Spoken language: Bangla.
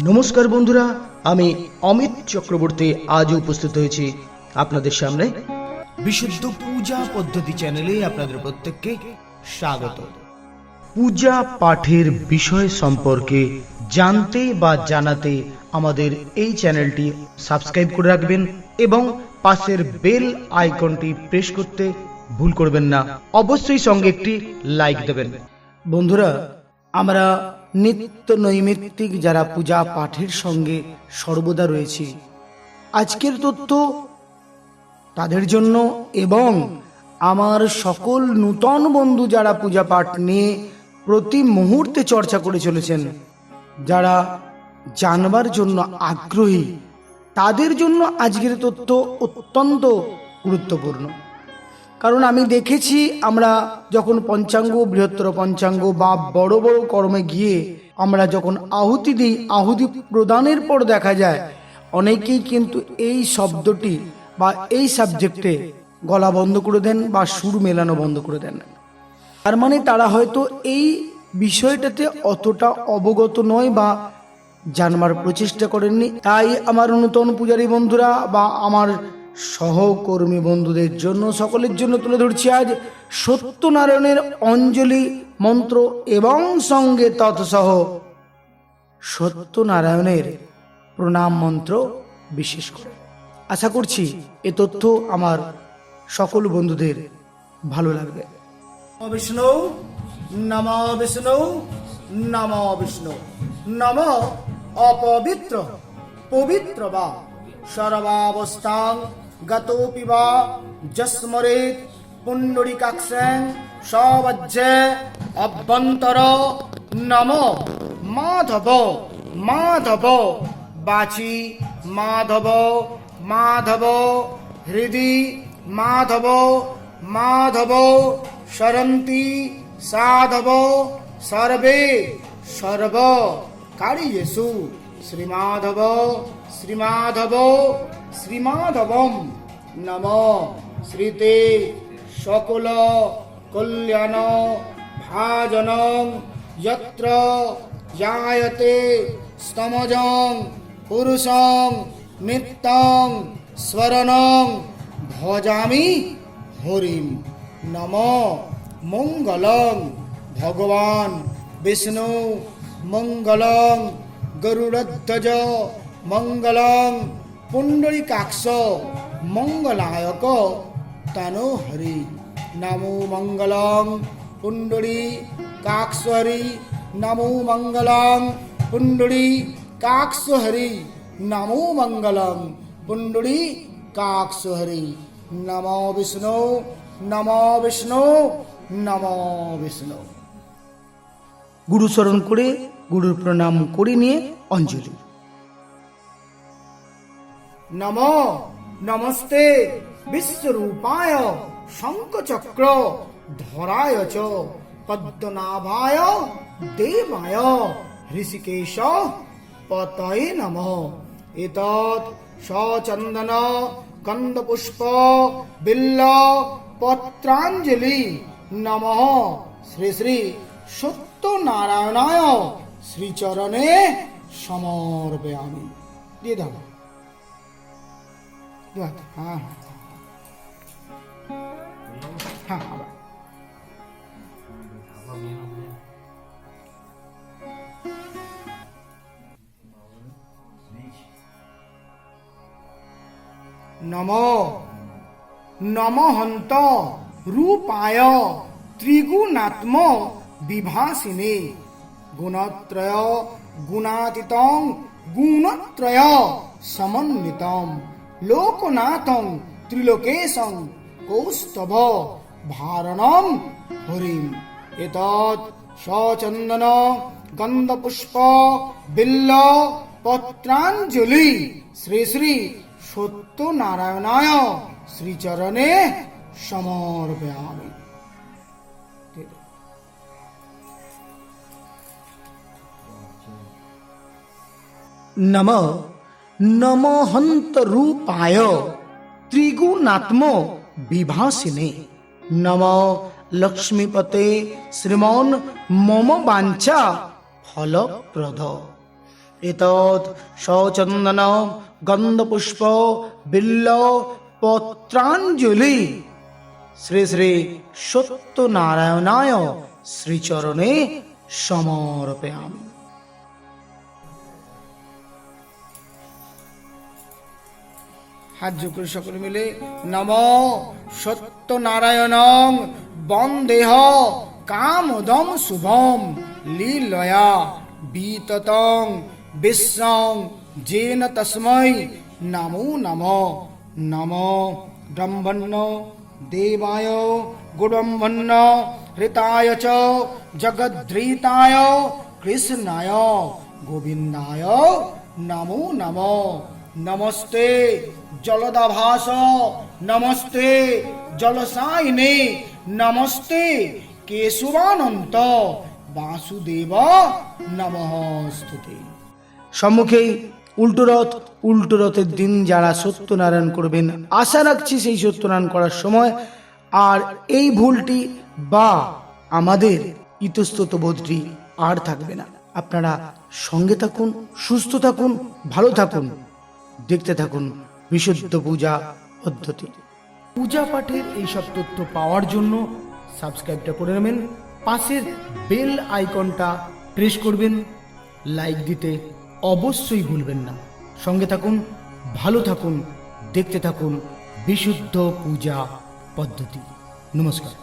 নমস্কার বন্ধুরা, আমি অমিত চক্রবর্তী আজ উপস্থিত হয়েছি আপনাদের সামনে বিশুদ্ধ পূজা পদ্ধতি চ্যানেলে। আপনাদের প্রত্যেককে স্বাগত। পূজা পাঠের বিষয় সম্পর্কে জানতে বা জানাতে আমাদের এই চ্যানেলটি সাবস্ক্রাইব করে রাখবেন এবং পাশের বেল আইকনটি প্রেস করতে ভুল করবেন না। অবশ্যই সঙ্গে একটি লাইক দেবেন। বন্ধুরা, আমরা নিত্য নৈমিত্তিক যারা পূজা পাঠের সঙ্গে সর্বদা রয়েছি, আজকের তথ্য তাদের জন্য এবং আমার সকল নূতন বন্ধু যারা পূজা পাঠ নিয়ে প্রতি মুহূর্তে চর্চা করে চলেছেন, যারা জানবার জন্য আগ্রহী, তাদের জন্য আজকের তথ্য অত্যন্ত গুরুত্বপূর্ণ। কারণ আমি দেখেছি, আমরা যখন পঞ্চাঙ্গ, বৃহত্তর পঞ্চাঙ্গ বা বড় বড় কর্মে গিয়ে আমরা যখন আহুতি দিই, আহুতি প্রদানের পর দেখা যায় অনেকেই কিন্তু এই শব্দটি বা এই সাবজেক্টে গলা বন্ধ করে দেন বা সুর মেলানো বন্ধ করে দেন। তার মানে তারা হয়তো এই বিষয়টাতে অতটা অবগত নয় বা জানবার প্রচেষ্টা করেননি। তাই আমার নূতন পূজারী বন্ধুরা বা আমার সহকর্মী বন্ধুদের জন্য, সকলের জন্য তুলে ধরছি আজ সত্যনারায়ণের অঞ্জলি মন্ত্র এবং সঙ্গে তৎসহ সত্যনারায়ণের প্রণাম মন্ত্র। বিশেষ করে আশা করছি এ তথ্য আমার সকল বন্ধুদের ভালো লাগবে। বিষ্ণু নম, বিষ্ণু নম, বিষ্ণু নম। অপবিত্র পবিত্র বা সর্বাবস্থাং গতোপি বা যস্মরেৎ পুণ্ডরীকাক্ষং সবজ্জে অভ্যন্তর নম। মাধব মাধব বাচি মাধব মাধব হৃদি মাধব মাধব সরন্তি সাধব সর্বে সর্ব কার্যেষু শ্রীমাধব শ্রীমাধব শ্রীমাধবম নম। শ্রীতে সকল কল্যাণ ভাজনং যত্র জায়তে স্তমজং পুরুষং নিত্যং স্মরণং ভজামি হরিম নম। মঙ্গলং ভগবান বিষ্ণু মঙ্গলং গরুড়ধ্বজ মঙ্গলং পুণ্ডরীকাক্ষ মঙ্গলায়ক তনো হরি নমো। মঙ্গলং পুণ্ডরীকাক্ষ হরি নমো। মঙ্গলং পুণ্ডরীকাক্ষ হরি নমো। মঙ্গলং পুণ্ডরীকাক্ষ হরি নমো। বিষ্ণু নমো, বিষ্ণু নমো, বিষ্ণু। গুরু স্মরণ করে, গুরুর প্রণাম করে নিয়ে অঞ্জলি। নমো নমস্তে বিশ্বরূপায় শঙ্খচক্র ধরায় চ পদ্মনাভায় দেবায় ঋষিকেশ পতয়ে নমঃ। এতৎ সচন্দন গন্ধপুষ্প বিল্ল পত্রাঞ্জলি নমঃ শ্রী শ্রী সত্যনারায়ণায় শ্রীচরণে সমর্পয়ামি। দিয়ে দাও। হ্যাঁ হ্যাঁ আবার নমো নমহন্ত রূপায় ত্রিগুণাত্ম বিভাসিনে গুণত্রয় গুণাতীতং গুণত্রয় সমন্বিতম লোকনাথং ত্রিলোকেশং কৌস্তভ ভারণম হরিম। এতৎ সচন্দন গন্ধপুষ্প বিল্ল পত্রাঞ্জলি শ্রী শ্রী সত্যনারায়ণায় শ্রীচরণে সমর্পয়ামি। নম নমহন্ত রূপায় ত্রিগুণাত্ম বিভাসিনে নম লক্ষ্মীপতে শ্রীমন মম বাঞ্ছা ফলপ্রদ। এতৎ সচন্দন গন্ধপুষ্প বিল্ল পত্রাঞ্জলি শ্রী শ্রী সত্যনারায়ণায় শ্রীচরণে সমর্পয়ামি। হাত জোড় করে সকলে মিলে নমো সত্যনারায়ণং বন্দেহ কামদম শুভম লীলয়া বিততং বিশ্বং যেন তস্मै নমো নমো। নমো ব্রহ্মণ্য দেবায় গুণম্বন্ন হৃতায় চ জগদ্ধৃতায় কৃষ্ণায় গোবিন্দায় নমো নমো। নমস্তে জলদাভাস নমস্তে জলসায়িনে নমস্তে কেশবানন্ত বাসুদেব নমস্তুতে। সম্মুখেই উল্টো রথের দিন যারা সত্যনারায়ণ করবেন, আশা রাখছি সেই সত্যনারায়ণ করার সময় আর এই ভুলটি বা আমাদের ইতস্তত বোধটি আর থাকবে না। আপনারা সঙ্গে থাকুন, সুস্থ থাকুন, ভালো থাকুন, দেখতে থাকুন বিশুদ্ধ পূজা পদ্ধতি। পূজা পাঠের এইসব তথ্য পাওয়ার জন্য সাবস্ক্রাইবটা করে নেবেন, পাশের বেল আইকনটা প্রেস করবেন, লাইক দিতে অবশ্যই ভুলবেন না। সঙ্গে থাকুন, ভালো থাকুন, দেখতে থাকুন বিশুদ্ধ পূজা পদ্ধতি। নমস্কার।